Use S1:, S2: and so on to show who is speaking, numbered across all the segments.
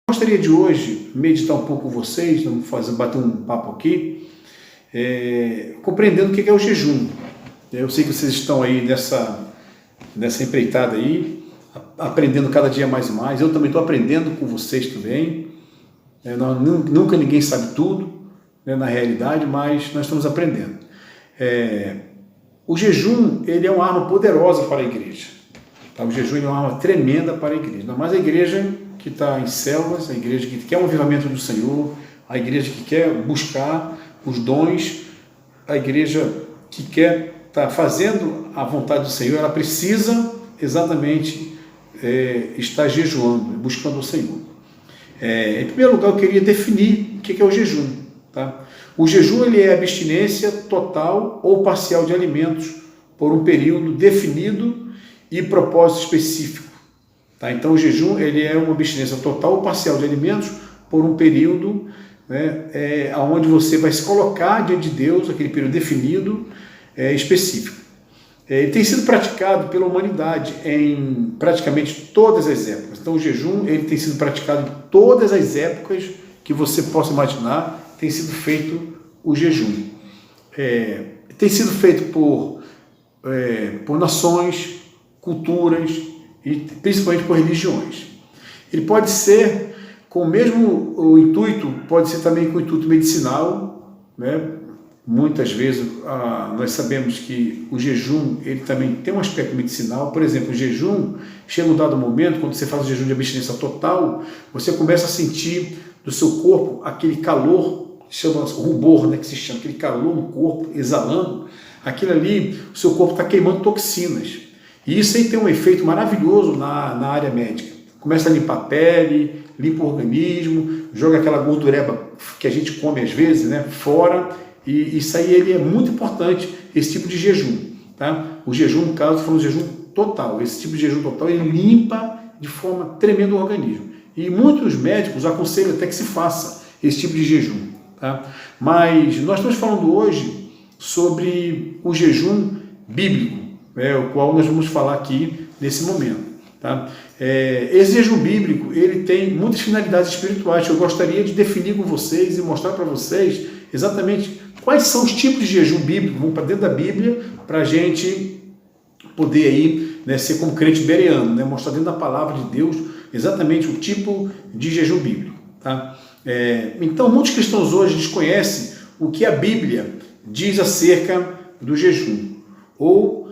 S1: Gostaria de hoje meditar um pouco com vocês, vamos bater um papo aqui, compreendendo o que é o jejum. Eu sei que vocês estão aí nessa empreitada aí, aprendendo cada dia mais e mais. Eu também estou aprendendo com vocês também. Nunca ninguém sabe tudo, né, na realidade, mas nós estamos aprendendo. O jejum, ele é uma arma poderosa para a igreja. Tá? O jejum é uma arma tremenda para a igreja. Ainda mais a igreja que está em células, a igreja que quer um avivamento do Senhor, a igreja que quer buscar os dons, a igreja que quer estar fazendo a vontade do Senhor, ela precisa exatamente estar jejuando, buscando o Senhor. Em primeiro lugar, eu queria definir o que é o jejum. Tá? O jejum ele é a abstinência total ou parcial de alimentos por um período definido e propósito específico. Tá? Então, o jejum ele é uma abstinência total ou parcial de alimentos por um período, né, onde você vai se colocar diante de Deus, aquele período definido, específico. Ele tem sido praticado pela humanidade em praticamente todas as épocas. Então, o jejum ele tem sido praticado em todas as épocas que você possa imaginar, tem sido feito o jejum. Tem sido feito por nações, culturas, e principalmente por religiões. Ele pode ser com o mesmo intuito, pode ser também com o intuito medicinal, né? Muitas vezes nós sabemos que o jejum ele também tem um aspecto medicinal. Por exemplo, o jejum, chega um dado momento, quando você faz o jejum de abstinência total, você começa a sentir do seu corpo aquele calor, chama rubor, né, que se chama, aquele calor no corpo, exalando, aquilo ali, o seu corpo está queimando toxinas. E isso aí tem um efeito maravilhoso na área médica. Começa a limpar a pele, limpa o organismo, joga aquela gordureba que a gente come às vezes, né, fora. E isso aí ele é muito importante, esse tipo de jejum. Tá? O jejum, no caso, foi um jejum total. Esse tipo de jejum total ele limpa de forma tremenda o organismo. E muitos médicos aconselham até que se faça esse tipo de jejum. Tá? Mas nós estamos falando hoje sobre o jejum bíblico, o qual nós vamos falar aqui nesse momento. Tá? Esse jejum bíblico ele tem muitas finalidades espirituais. Eu gostaria de definir com vocês e mostrar para vocês exatamente quais são os tipos de jejum bíblico. Vamos para dentro da Bíblia para a gente poder aí, né, ser como crente bereano, né, mostrar dentro da palavra de Deus exatamente o tipo de jejum bíblico. Tá? Então, muitos cristãos hoje desconhecem o que a Bíblia diz acerca do jejum, ou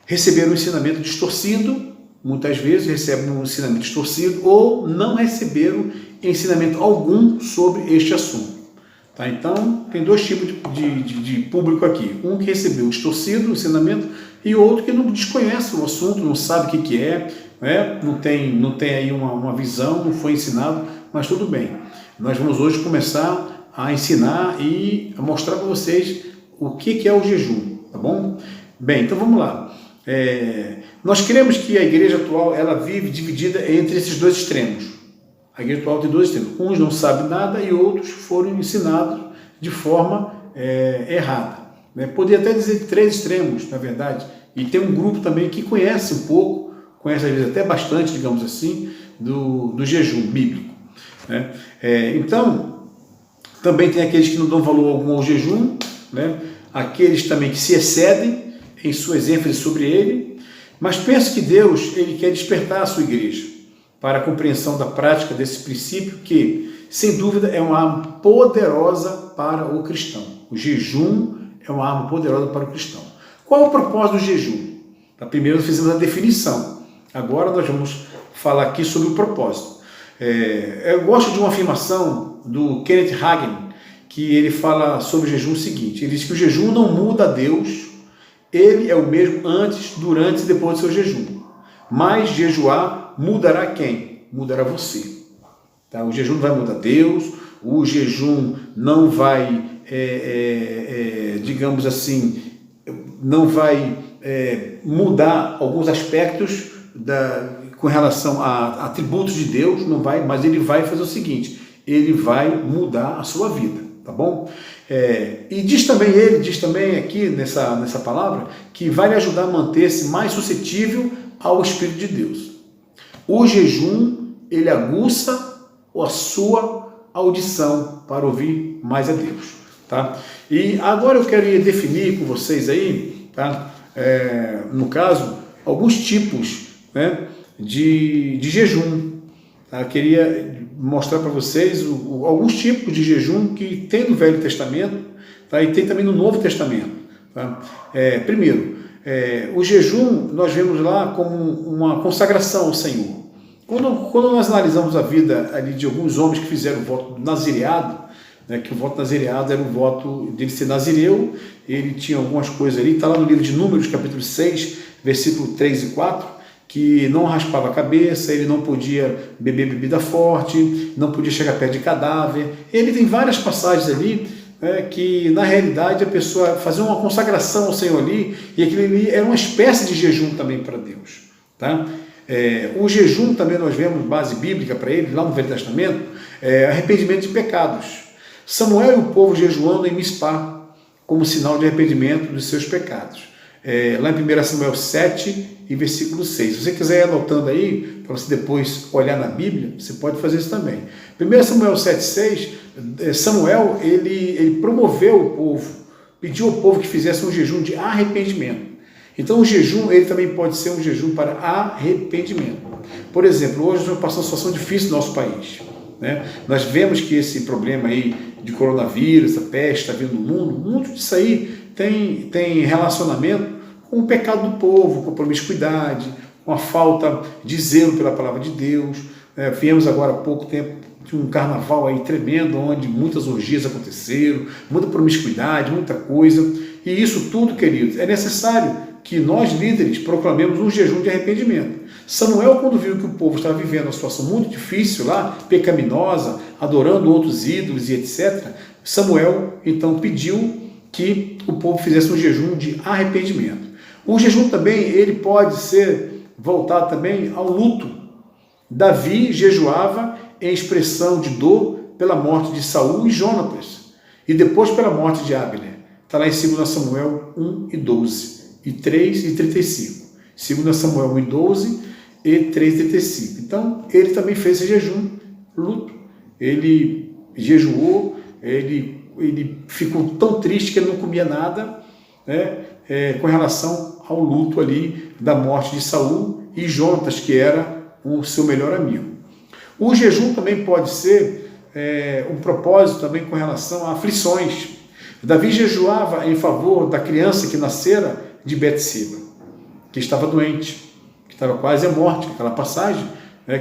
S1: receberam um ensinamento distorcido, muitas vezes recebem um ensinamento distorcido, ou não receberam ensinamento algum sobre este assunto. Tá? Então, tem dois tipos de público aqui. Um que recebeu distorcido o ensinamento e outro que não desconhece o assunto, não sabe o que é, né? não tem aí uma visão, não foi ensinado, mas tudo bem. Nós vamos hoje começar a ensinar e a mostrar para vocês o que é o jejum, tá bom? Bem, então vamos lá. Nós cremos que a igreja atual ela vive dividida entre esses dois extremos. A igreja atual tem dois extremos. Uns não sabem nada e outros foram ensinados de forma errada. Né? Poderia até dizer três extremos, na verdade. E tem um grupo também que conhece um pouco, conhece às vezes até bastante, digamos assim, do jejum bíblico. Né? Então, também tem aqueles que não dão valor algum ao jejum, né? Aqueles também que se excedem em suas ênfases sobre ele, mas penso que Deus ele quer despertar a sua igreja para a compreensão da prática desse princípio que, sem dúvida, é uma arma poderosa para o cristão. O jejum é uma arma poderosa para o cristão. Qual é o propósito do jejum? Primeiro fizemos a definição, agora nós vamos falar aqui sobre o propósito. Eu gosto de uma afirmação do Kenneth Hagin, que ele fala sobre o jejum o seguinte, ele diz que o jejum não muda a Deus, ele é o mesmo antes, durante e depois do seu jejum. Mas jejuar mudará quem? Mudará você. Tá? O jejum não vai mudar Deus, o jejum não vai, digamos assim, não vai mudar alguns aspectos com relação a atributos de Deus, não vai, mas ele vai fazer o seguinte, ele vai mudar a sua vida. Tá bom? E diz também aqui nessa palavra que vai lhe ajudar a manter-se mais suscetível ao Espírito de Deus. O jejum, ele aguça a sua audição para ouvir mais a Deus. Tá? E agora eu quero definir com vocês aí, tá? No caso, alguns tipos, né, de jejum. Tá? Eu queria mostrar para vocês alguns tipos de jejum que tem no Velho Testamento, tá? E tem também no Novo Testamento. Tá? Primeiro, o jejum nós vemos lá como uma consagração ao Senhor. Quando nós analisamos a vida ali de alguns homens que fizeram o voto do nazireado, né, que o voto nazireado era o voto dele ser nazireu, ele tinha algumas coisas ali, está lá no livro de Números, capítulo 6, versículo 3 e 4, que não raspava a cabeça, ele não podia beber bebida forte, não podia chegar perto de cadáver. Ele tem várias passagens ali, que na realidade a pessoa fazia uma consagração ao Senhor ali, e aquilo ali era uma espécie de jejum também para Deus. Tá? O jejum também nós vemos base bíblica para ele, lá no Velho Testamento, arrependimento de pecados. Samuel e o povo jejuando em Mispá, como sinal de arrependimento dos seus pecados. Lá em 1 Samuel 7 e versículo 6. Se você quiser ir anotando aí, para você depois olhar na Bíblia, você pode fazer isso também. 1 Samuel 7,6, Samuel ele promoveu o povo, pediu ao povo que fizesse um jejum de arrependimento. Então o jejum ele também pode ser um jejum para arrependimento. Por exemplo, hoje nós estamos passando uma situação difícil no nosso país. Né? Nós vemos que esse problema aí de coronavírus, a peste está vindo no mundo, muito disso aí tem relacionamento com o pecado do povo, com a promiscuidade, com a falta de zelo pela palavra de Deus. Viemos agora há pouco tempo de um carnaval aí tremendo, onde muitas orgias aconteceram, muita promiscuidade, muita coisa. E isso tudo, queridos, é necessário que nós, líderes, proclamemos um jejum de arrependimento. Samuel, quando viu que o povo estava vivendo uma situação muito difícil lá, pecaminosa, adorando outros ídolos e etc., Samuel, então, pediu que o povo fizesse um jejum de arrependimento. O jejum também, ele pode ser voltado também ao luto. Davi jejuava em expressão de dor pela morte de Saul e Jonatas, e depois pela morte de Abner. Está lá em 2 Samuel 1 e 12, e 3 e 35. 2 Samuel 1 e 12 e 3 e 35. Então, ele também fez esse jejum, luto. Ele jejuou, ele ficou tão triste que ele não comia nada, né, com relação ao luto ali da morte de Saul e Jonatas, que era o seu melhor amigo. O jejum também pode ser um propósito também com relação a aflições. Davi jejuava em favor da criança que nascera de Betseba, que estava doente, que estava quase à morte, aquela passagem,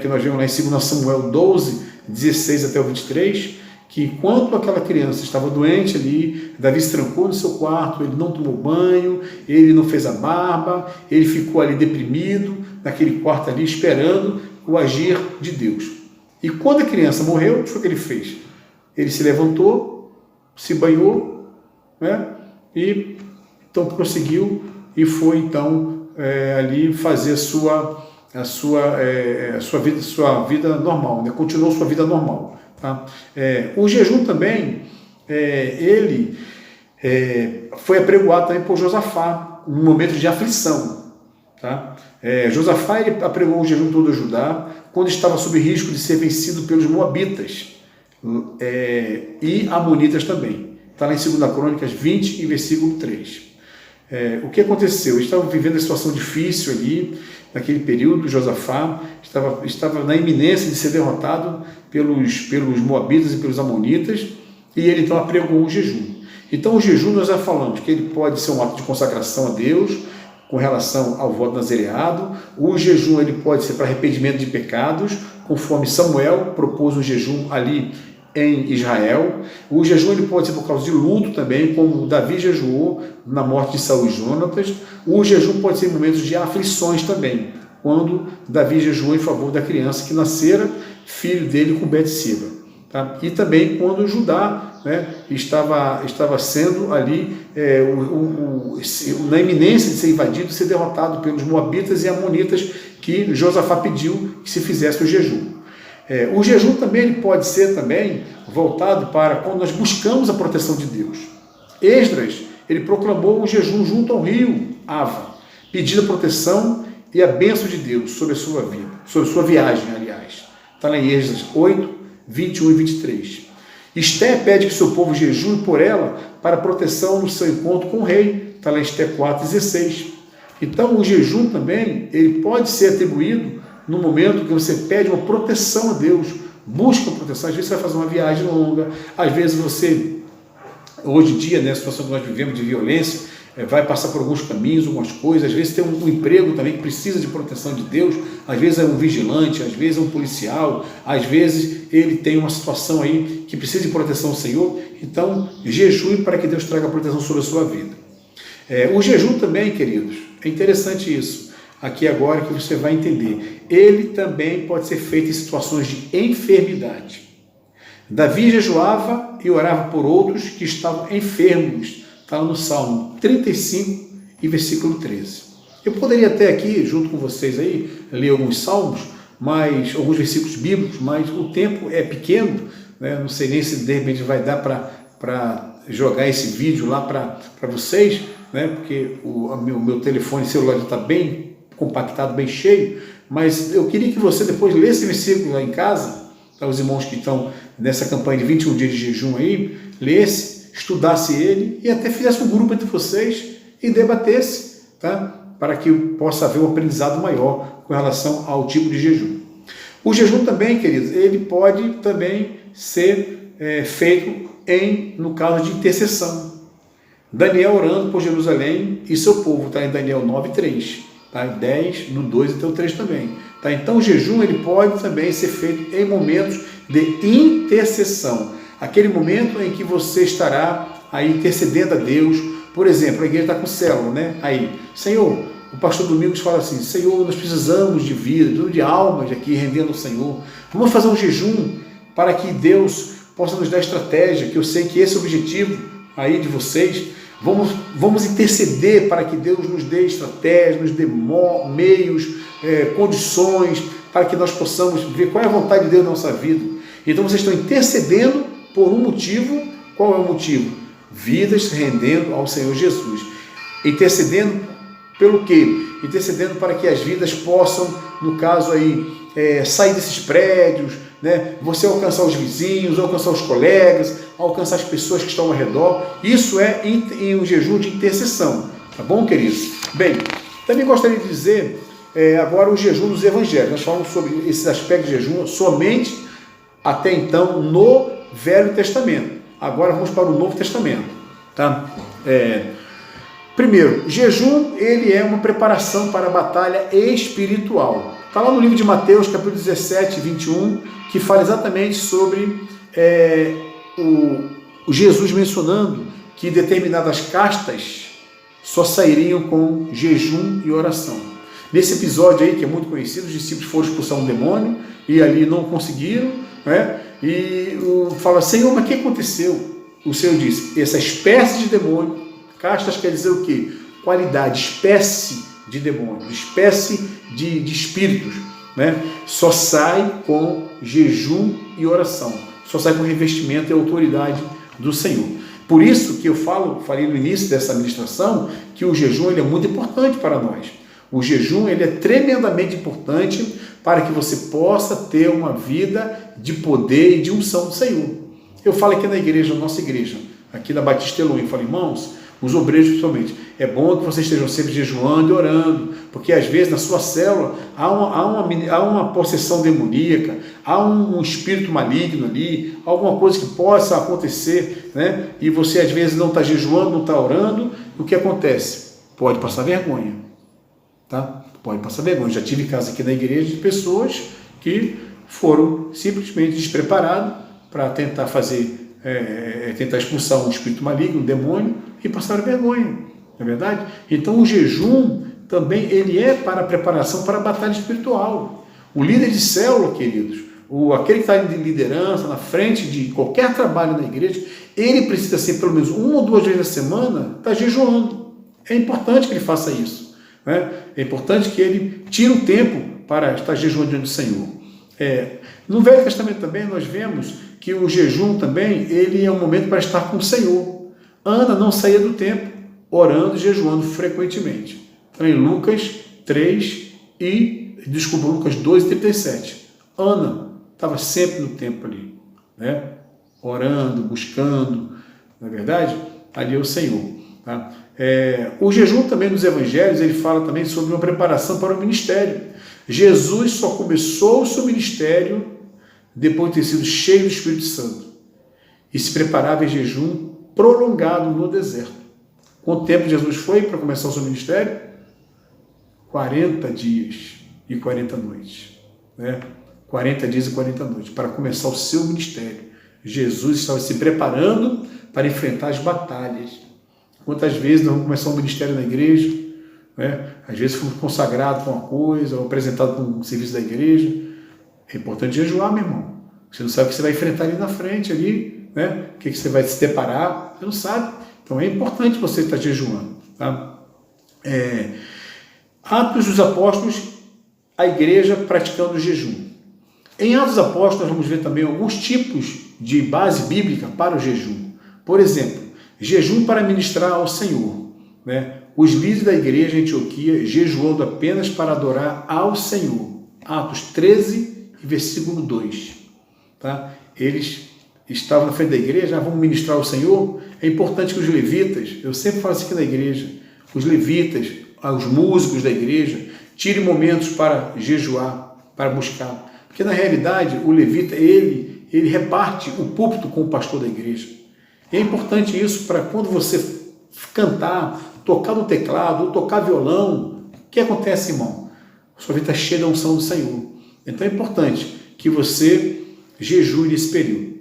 S1: que nós vemos lá em 2 Samuel 12, 16 até o 23, que enquanto aquela criança estava doente ali, Davi se trancou no seu quarto, ele não tomou banho, ele não fez a barba, ele ficou ali deprimido, naquele quarto ali, esperando o agir de Deus. E quando a criança morreu, o que foi que ele fez? Ele se levantou, se banhou, né? E então prosseguiu e foi então ali fazer a sua vida normal, né? Continuou sua vida normal. Tá? O jejum também, ele foi apregoado também por Josafá, num momento de aflição. Tá? Josafá ele apregou o jejum todo a Judá, quando estava sob risco de ser vencido pelos Moabitas e Amonitas também. Está lá em 2 Crônicas 20 e versículo 3. O que aconteceu? Eles estavam vivendo uma situação difícil ali, naquele período. Josafá estava na iminência de ser derrotado pelos Moabitas e pelos Amonitas, e ele então apregou um jejum. Então o jejum nós já falamos que ele pode ser um ato de consagração a Deus, com relação ao voto nazireado. O jejum ele pode ser para arrependimento de pecados, conforme Samuel propôs um jejum ali em Israel. O jejum ele pode ser por causa de luto também, como Davi jejuou na morte de Saul e Jonatas. O jejum pode ser em momentos de aflições também, quando Davi jejuou em favor da criança que nascera, filho dele com Betseba. Tá? E também quando Judá, né, estava sendo ali na iminência de ser invadido, ser derrotado pelos Moabitas e Amonitas, que Josafá pediu que se fizesse o jejum. O jejum também ele pode ser também voltado para quando nós buscamos a proteção de Deus. Esdras, ele proclamou um jejum junto ao rio Ava, pedindo a proteção e a bênção de Deus sobre a sua vida, sobre a sua viagem, aliás. Está lá em Esdras 8, 21 e 23. Esté pede que seu povo jejue por ela para proteção no seu encontro com o rei. Está lá em Esté 4,16. Então, o jejum também, ele pode ser atribuído no momento que você pede uma proteção a Deus, busca proteção. Às vezes você vai fazer uma viagem longa, às vezes você, hoje em dia, né, a situação que nós vivemos de violência, vai passar por alguns caminhos, algumas coisas, às vezes tem um emprego também que precisa de proteção de Deus, às vezes é um vigilante, às vezes é um policial, às vezes ele tem uma situação aí que precisa de proteção do Senhor. Então, jejue para que Deus traga proteção sobre a sua vida. O jejum também, queridos, é interessante isso, aqui agora que você vai entender, ele também pode ser feito em situações de enfermidade. Davi jejuava e orava por outros que estavam enfermos, está no Salmo 35 e versículo 13. Eu poderia até aqui, junto com vocês aí, ler alguns salmos, alguns versículos bíblicos, mas o tempo é pequeno, né? Não sei nem se de repente vai dar para jogar esse vídeo lá para vocês, né? Porque o meu telefone celular já está bem compactado, bem cheio, mas eu queria que você depois lesse esse versículo lá em casa, para os irmãos que estão nessa campanha de 21 dias de jejum aí, lesse, estudasse ele e até fizesse um grupo entre vocês e debatesse, tá? Para que possa haver um aprendizado maior com relação ao tipo de jejum. O jejum também, queridos, ele pode também ser feito no caso de intercessão. Daniel orando por Jerusalém e seu povo, está em Daniel 9:3, tá? 10, no 2 até o 3 também. Tá? Então o jejum ele pode também ser feito em momentos de intercessão. Aquele momento em que você estará aí intercedendo a Deus. Por exemplo, a igreja está com célula, né? Aí, Senhor, o pastor Domingos fala assim, Senhor, nós precisamos de vida, de almas aqui rendendo ao Senhor. Vamos fazer um jejum para que Deus possa nos dar estratégia, que eu sei que esse é o objetivo aí de vocês. Vamos interceder para que Deus nos dê estratégia, nos dê meios, condições, para que nós possamos ver qual é a vontade de Deus na nossa vida. Então vocês estão intercedendo por um motivo. Qual é o motivo? Vidas rendendo ao Senhor Jesus. Intercedendo pelo quê? Intercedendo para que as vidas possam, no caso aí, sair desses prédios, né? Você alcançar os vizinhos, alcançar os colegas, alcançar as pessoas que estão ao redor. Isso é em um jejum de intercessão. Tá bom, queridos? Bem, também gostaria de dizer agora o jejum dos evangelhos. Nós falamos sobre esses aspectos de jejum somente até então no Velho Testamento. Agora vamos para o Novo Testamento. Tá? Primeiro, jejum ele é uma preparação para a batalha espiritual. Está lá no livro de Mateus, capítulo 17, 21, que fala exatamente sobre o Jesus mencionando que determinadas castas só sairiam com jejum e oração. Nesse episódio aí, que é muito conhecido, os discípulos foram expulsar um demônio e ali não conseguiram, né? E fala, Senhor, mas o que aconteceu? O Senhor disse, essa espécie de demônio, castas quer dizer o quê? Qualidade, espécie de demônio, espécie de espíritos, né? Só sai com jejum e oração, só sai com revestimento e autoridade do Senhor. Por isso que eu falei no início dessa ministração, que o jejum ele é muito importante para nós. O jejum ele é tremendamente importante para que você possa ter uma vida de poder e de unção do Senhor. Eu falo aqui na igreja, na nossa igreja, aqui na Batista Elohim, eu falo, irmãos, os obreiros principalmente, é bom que vocês estejam sempre jejuando e orando, porque às vezes na sua célula há uma possessão demoníaca, há um espírito maligno ali, alguma coisa que possa acontecer, né? E você às vezes não está jejuando, não está orando, o que acontece? Pode passar vergonha, tá? Pode passar vergonha. Já tive casos aqui na igreja de pessoas que foram simplesmente despreparados para tentar tentar expulsar um espírito maligno, um demônio, e passaram vergonha, não é verdade? Então o jejum também ele é para a preparação para a batalha espiritual. O líder de célula, queridos, aquele que está em liderança, na frente de qualquer trabalho na igreja, ele precisa ser pelo menos 1 ou 2 vezes na semana estar jejuando. É importante que ele faça isso, né? É importante que ele tire um tempo para estar jejuando diante do Senhor. No Velho Testamento também nós vemos que o jejum também ele é um momento para estar com o Senhor. Ana não saía do templo, orando e jejuando frequentemente. Então, em Lucas 2, 37. Ana estava sempre no templo ali, né? Orando, buscando, na verdade, ali é o Senhor. Tá? O jejum também nos evangelhos, ele fala também sobre uma preparação para o ministério. Jesus só começou o seu ministério depois de ter sido cheio do Espírito Santo e se preparava em jejum prolongado no deserto. Quanto tempo Jesus foi para começar o seu ministério? 40 dias e 40 noites. Né? 40 dias e 40 noites para começar o seu ministério. Jesus estava se preparando para enfrentar as batalhas. Quantas vezes nós vamos começar um ministério na igreja, né? Às vezes fomos consagrados para uma coisa, ou apresentados para um serviço da igreja. É importante jejuar, meu irmão. Você não sabe o que você vai enfrentar ali na frente, ali, né? O que você vai se deparar, você não sabe. Então é importante você estar jejuando. Tá? Atos dos Apóstolos, a igreja praticando o jejum. Em Atos dos Apóstolos, nós vamos ver também alguns tipos de base bíblica para o jejum. Por exemplo, jejum para ministrar ao Senhor. Né? Os líderes da igreja em Antioquia jejuando apenas para adorar ao Senhor. Atos 13, versículo 2. Tá? Eles estavam na frente da igreja, vamos ministrar ao Senhor. É importante que os levitas, eu sempre falo isso aqui na igreja, os levitas, os músicos da igreja, tirem momentos para jejuar, para buscar. Porque na realidade o levita, ele reparte o púlpito com o pastor da igreja. E é importante isso para quando você cantar, tocar no teclado, ou tocar violão, o que acontece, irmão? A sua vida está cheia da unção do Senhor. Então é importante que você jejue nesse período.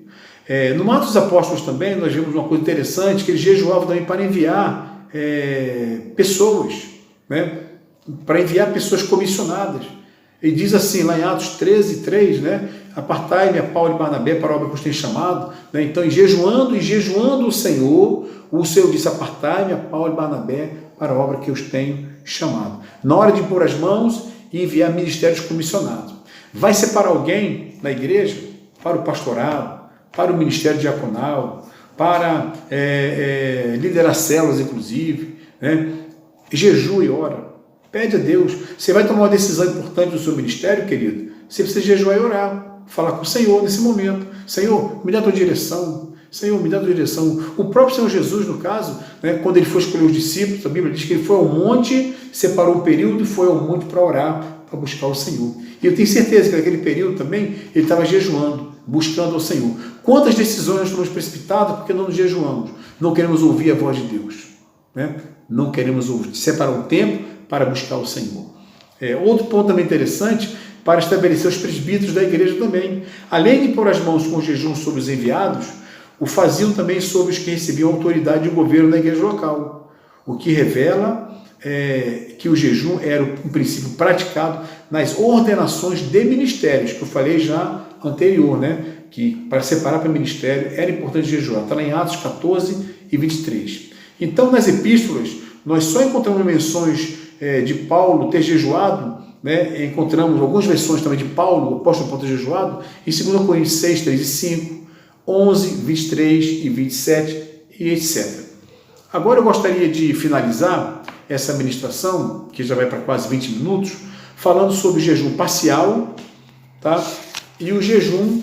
S1: No Atos dos Apóstolos também, nós vemos uma coisa interessante, que eles jejuavam também para enviar pessoas, né? Para enviar pessoas comissionadas. Ele diz assim, lá em Atos 13, 3, né? Apartai-me a Paulo e Barnabé para a obra que os tem chamado. Né? Então, e jejuando o Senhor disse, apartai-me a Paulo e Barnabé para a obra que os tenho chamado. Na hora de pôr as mãos e enviar ministérios comissionados. Vai separar alguém na igreja para o pastorado, para o ministério diaconal, para liderar células, inclusive. Né? Jejua e ora. Pede a Deus. Você vai tomar uma decisão importante no seu ministério, querido? Você precisa jejuar e orar. Falar com o Senhor nesse momento. Senhor, me dá a tua direção. Senhor, me dá a tua direção. O próprio Senhor Jesus, no caso, né, quando ele foi escolher os discípulos, a Bíblia diz que ele foi ao monte, separou um período e foi ao monte para orar, para buscar o Senhor. E eu tenho certeza que naquele período também ele estava jejuando, buscando ao Senhor. Quantas decisões nós estamos precipitadas porque não nos jejuamos? Não queremos ouvir a voz de Deus. Né? Não queremos ouvir. Separar um tempo para buscar o Senhor. Outro ponto também interessante, para estabelecer os presbíteros da igreja também. Além de pôr as mãos com jejum sobre os enviados, o faziam também sobre os que recebiam autoridade de governo na igreja local, o que revela que o jejum era um princípio praticado nas ordenações de ministérios, que eu falei já anterior, né? Que para separar para o ministério era importante jejuar. Está lá em Atos 14 e 23. Então, nas epístolas, nós só encontramos menções de Paulo ter jejuado, né? Encontramos algumas versões também de Paulo, o apóstolo Paulo ter jejuado, em 2 Coríntios 6, 3 e 5, 11, 23 e 27 e etc. Agora eu gostaria de finalizar essa ministração, que já vai para quase 20 minutos, falando sobre o jejum parcial, tá? E o jejum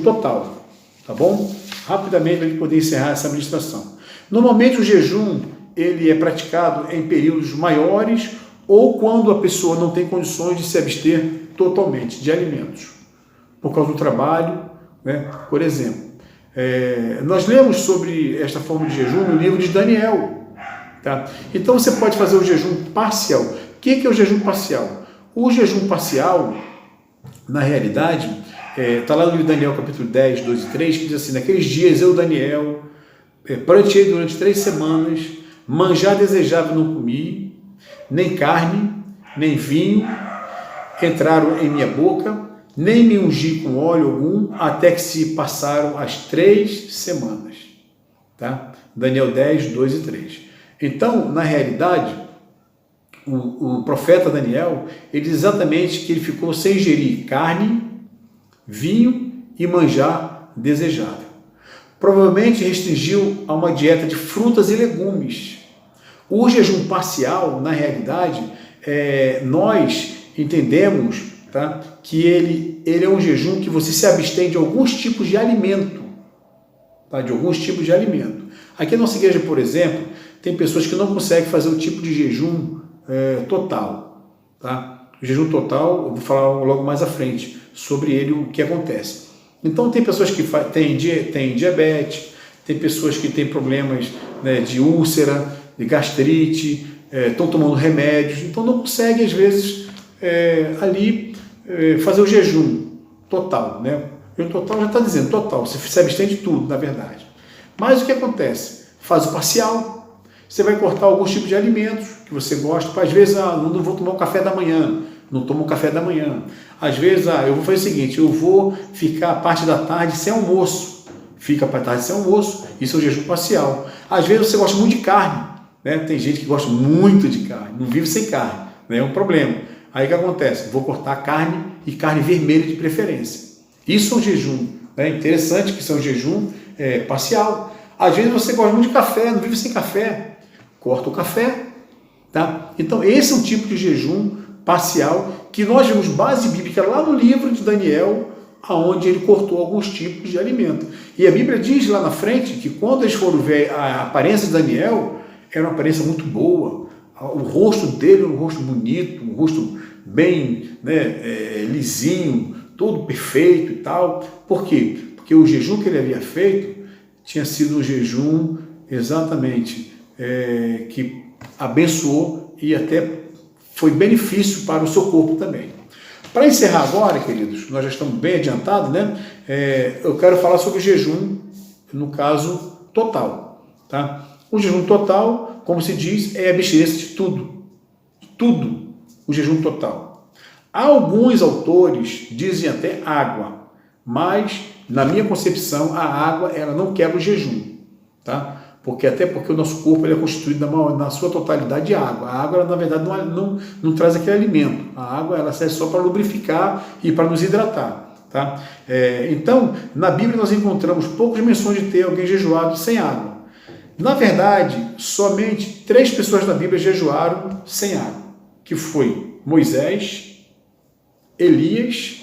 S1: total, tá bom? Rapidamente, para a gente poder encerrar essa ministração. Normalmente o jejum ele é praticado em períodos maiores ou quando a pessoa não tem condições de se abster totalmente de alimentos, por causa do trabalho, né? Por exemplo. Nós lemos sobre esta forma de jejum no livro de Daniel. Tá? Então você pode fazer o jejum parcial. O que é o jejum parcial? O jejum parcial, na realidade, está lá no livro de Daniel, capítulo 10, 2 e 3, que diz assim, naqueles dias eu, Daniel, pranteei durante 3 semanas, manjar desejável não comi, nem carne, nem vinho entraram em minha boca, nem me ungi com óleo algum, até que se passaram as 3 semanas. Tá? Daniel 10, 2 e 3. Então, na realidade, o profeta Daniel, ele diz exatamente que ele ficou sem ingerir carne, vinho e manjar desejável. Provavelmente restringiu a uma dieta de frutas e legumes. O jejum parcial, na realidade, nós entendemos, tá? Que ele é um jejum que você se abstém de alguns tipos de alimento, tá? De alguns tipos de alimento. Aqui na nossa igreja, por exemplo, tem pessoas que não conseguem fazer o tipo de jejum total, tá? O jejum total, eu vou falar logo mais à frente sobre ele, o que acontece. Então tem pessoas que têm diabetes, tem pessoas que têm problemas, né, de úlcera, de gastrite, estão tomando remédios, então não conseguem às vezes fazer o jejum total, né? O jejum total já está dizendo total, você se abstém de tudo, na verdade. Mas o que acontece? Faz o parcial, você vai cortar alguns tipos de alimentos que você gosta, às vezes, não vou tomar um café da manhã, não tomo um café da manhã. Às vezes, eu vou fazer o seguinte, eu vou ficar a parte da tarde sem almoço, fica para a tarde sem almoço, isso é o jejum parcial. Às vezes você gosta muito de carne, né? Tem gente que gosta muito de carne, não vive sem carne, né? É um problema. Aí o que acontece? Vou cortar carne e carne vermelha de preferência. Isso é um jejum, né? Interessante que isso é um jejum parcial. Às vezes você gosta muito de café, não vive sem café, corta o café, tá? Então esse é um tipo de jejum parcial que nós vemos base bíblica lá no livro de Daniel, aonde ele cortou alguns tipos de alimento. E a Bíblia diz lá na frente que quando eles foram ver a aparência de Daniel, era uma aparência muito boa, o rosto dele era um rosto bonito, um rosto bem, né, lisinho, todo perfeito e tal. Por quê? Porque o jejum que ele havia feito tinha sido um jejum exatamente que abençoou e até foi benefício para o seu corpo também. Para encerrar agora, queridos, nós já estamos bem adiantados, né? Eu quero falar sobre o jejum, no caso, total. Tá? O jejum total, como se diz, é abstinência de tudo. Tudo, o jejum total. Alguns autores dizem até água, mas, na minha concepção, a água ela não quebra o jejum. Tá? Até porque o nosso corpo ele é constituído na sua totalidade de água. A água, ela, na verdade, não traz aquele alimento. A água ela serve só para lubrificar e para nos hidratar. Tá? Então, na Bíblia nós encontramos poucas menções de ter alguém jejuado sem água. Na verdade, somente 3 pessoas na Bíblia jejuaram sem água, que foi Moisés, Elias,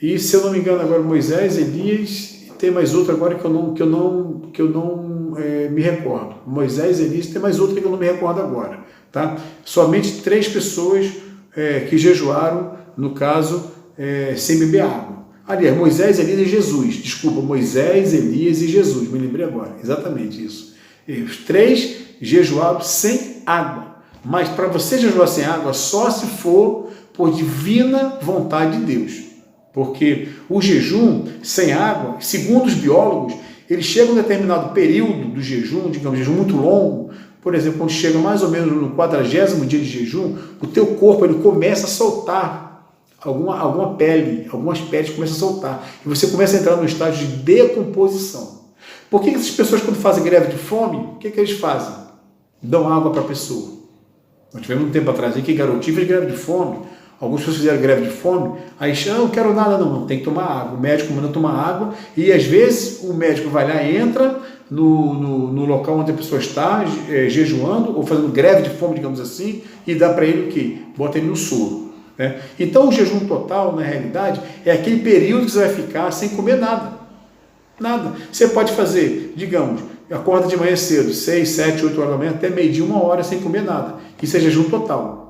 S1: e se eu não me engano agora Moisés, Elias, tem mais outro agora que eu não me recordo. Moisés, Elias, tem mais outro que eu não me recordo agora. Tá? Somente 3 pessoas que jejuaram, no caso, sem beber água. Aliás, Moisés, Elias e Jesus. Desculpa, Moisés, Elias e Jesus. Me lembrei agora. Exatamente isso. Os 3 jejuaram sem água. Mas para você jejuar sem água, só se for por divina vontade de Deus. Porque o jejum sem água, segundo os biólogos, ele chega a um determinado período do jejum, digamos, jejum muito longo, por exemplo, quando chega mais ou menos no 40º dia de jejum, o teu corpo ele começa a soltar algumas peles começam a soltar, e você começa a entrar num estágio de decomposição. Por que essas pessoas, quando fazem greve de fome, o que eles fazem? Dão água para a pessoa. Nós tivemos um tempo atrás aí que garotinho fez greve de fome. Algumas pessoas fizeram greve de fome, aí não quero nada, não, tem que tomar água. O médico manda tomar água e às vezes o médico vai lá e entra no local onde a pessoa está jejuando ou fazendo greve de fome, digamos assim, e dá para ele o quê? Bota ele no soro. Né? Então o jejum total, na realidade, é aquele período que você vai ficar sem comer nada. Nada. Você pode fazer, digamos, acorda de manhã cedo, 6, 7, 8 horas da manhã, até meio-dia, 1 hora sem comer nada. Isso é jejum total.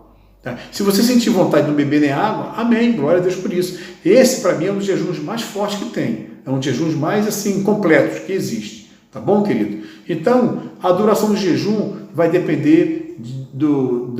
S1: Tá? Se você sentir vontade de não beber nem água, amém, glória a Deus por isso. Esse, para mim, é um dos jejuns mais fortes que tem. É um dos jejuns mais, assim, completos que existe. Tá bom, querido? Então, a duração do jejum vai depender do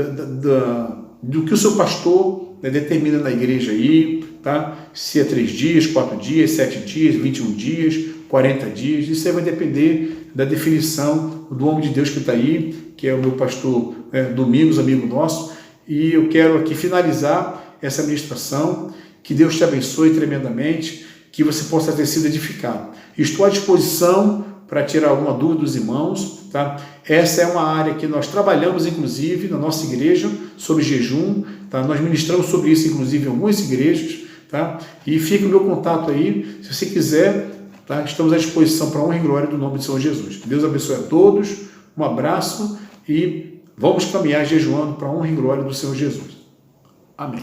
S1: que o seu pastor determina na igreja aí, tá? Se é 3 dias, 4 dias, 7 dias, 21 dias, 40 dias. Isso aí vai depender da definição do homem de Deus que está aí, que é o meu pastor Domingos, amigo nosso. E eu quero aqui finalizar essa ministração, que Deus te abençoe tremendamente, que você possa ter sido edificado. Estou à disposição para tirar alguma dúvida dos irmãos, tá? Essa é uma área que nós trabalhamos, inclusive, na nossa igreja, sobre jejum, tá? Nós ministramos sobre isso, inclusive, em algumas igrejas, tá? E fica o meu contato aí, se você quiser, tá? Estamos à disposição para a honra e glória do nome de Senhor Jesus. Deus abençoe a todos, um abraço e vamos caminhar jejuando para a honra e glória do Senhor Jesus. Amém.